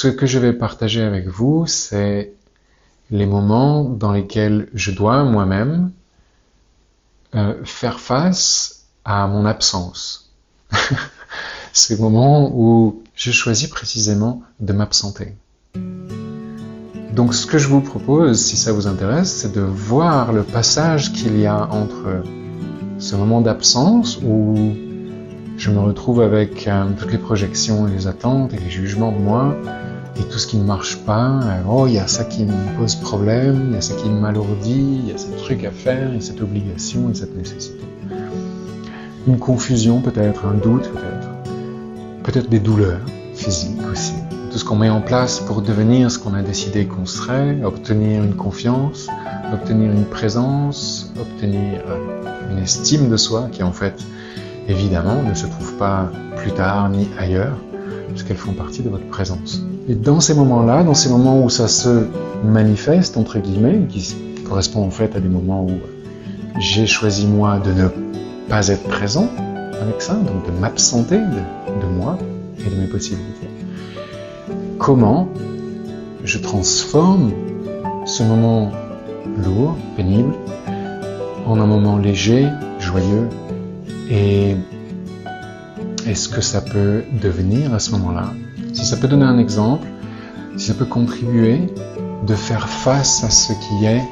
Ce que je vais partager avec vous, c'est les moments dans lesquels je dois moi-même faire face à mon absence. Ces moments où je choisis précisément de m'absenter. Donc ce que je vous propose, si ça vous intéresse, c'est de voir le passage qu'il y a entre ce moment d'absence où je me retrouve avec toutes les projections et les attentes et les jugements de moi et tout ce qui ne marche pas. Oh, il y a ça qui me pose problème, il y a ça qui m'alourdit, il y a ce truc à faire, il y a cette obligation et cette nécessité. Une confusion peut-être, un doute peut-être des douleurs physiques aussi. Tout ce qu'on met en place pour devenir ce qu'on a décidé qu'on serait, obtenir une confiance, obtenir une présence, obtenir une estime de soi qui en fait, évidemment, ne se trouve pas plus tard ni ailleurs, puisqu'elles font partie de votre présence. Et dans ces moments-là, dans ces moments où ça se manifeste, entre guillemets, qui correspond en fait à des moments où j'ai choisi moi de ne pas être présent avec ça, donc de m'absenter de moi et de mes possibilités. Comment je transforme ce moment lourd, pénible, en un moment léger, joyeux, et est-ce que ça peut devenir à ce moment-là, si ça peut donner un exemple, si ça peut contribuer de faire face à ce qui est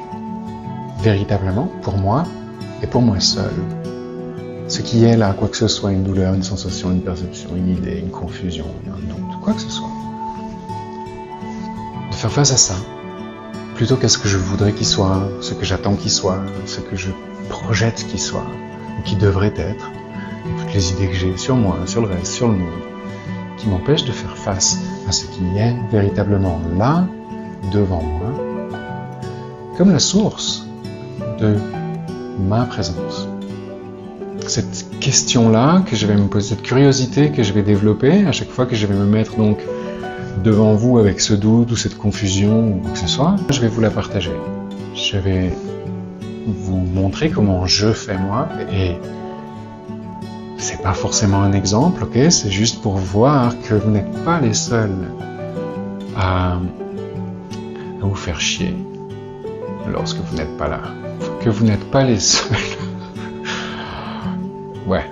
véritablement pour moi et pour moi seul. Ce qui est là, quoi que ce soit, une douleur, une sensation, une perception, une idée, une confusion, un doute, quoi que ce soit. De faire face à ça, plutôt qu'à ce que je voudrais qu'il soit, ce que j'attends qu'il soit, ce que je projette qu'il soit, ou qu'il devrait être, et toutes les idées que j'ai sur moi, sur le reste, sur le monde, qui m'empêchent de faire face à ce qui est véritablement là, devant moi, comme la source de ma présence. Cette question-là que je vais me poser, cette curiosité que je vais développer à chaque fois que je vais me mettre donc devant vous avec ce doute ou cette confusion ou quoi que ce soit, je vais vous la partager. Je vais vous montrer comment je fais moi et c'est pas forcément un exemple, ok? C'est juste pour voir que vous n'êtes pas les seuls à vous faire chier lorsque vous n'êtes pas là. Que vous n'êtes pas les seuls. Ouais.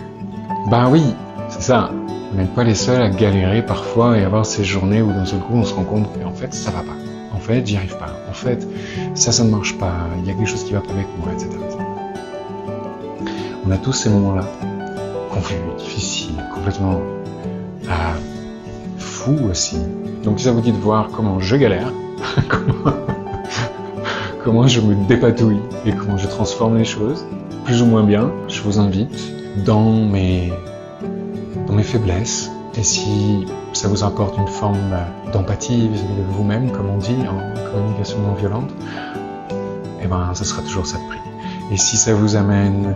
Ben oui, c'est ça. Vous n'êtes pas les seuls à galérer parfois et avoir ces journées où d'un seul coup on se rend compte qu'en fait ça va pas. En fait j'y arrive pas. En fait ça ne marche pas. Il y a quelque chose qui va pas avec moi, etc. On a tous ces moments-là. Confus, difficiles, complètement fous aussi. Donc ça vous dit de voir comment je galère, comment je me dépatouille et comment je transforme les choses, plus ou moins bien. Je vous invite dans mes faiblesses, et si ça vous apporte une forme d'empathie vis-à-vis de vous-même, comme on dit en communication non violente, eh ben ça sera toujours ça de prix. Et si ça vous amène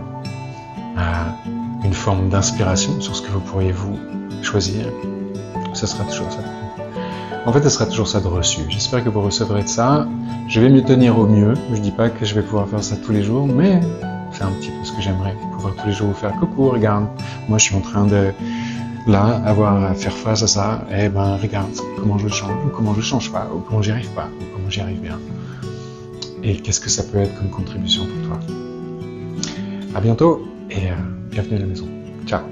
à une forme d'inspiration sur ce que vous pourriez vous choisir, ça sera toujours ça de prix. En fait, ça sera toujours ça de reçu. J'espère que vous recevrez de ça. Je vais m'y tenir au mieux. Je dis pas que je vais pouvoir faire ça tous les jours, mais c'est un petit peu ce que j'aimerais, pouvoir tous les jours vous faire coucou, regarde, moi je suis en train de, là, avoir à faire face à ça, eh ben regarde comment je change, ou comment je change pas, ou comment j'y arrive pas, ou comment j'y arrive bien. Et qu'est-ce que ça peut être comme contribution pour toi. À bientôt, et bienvenue à la maison. Ciao.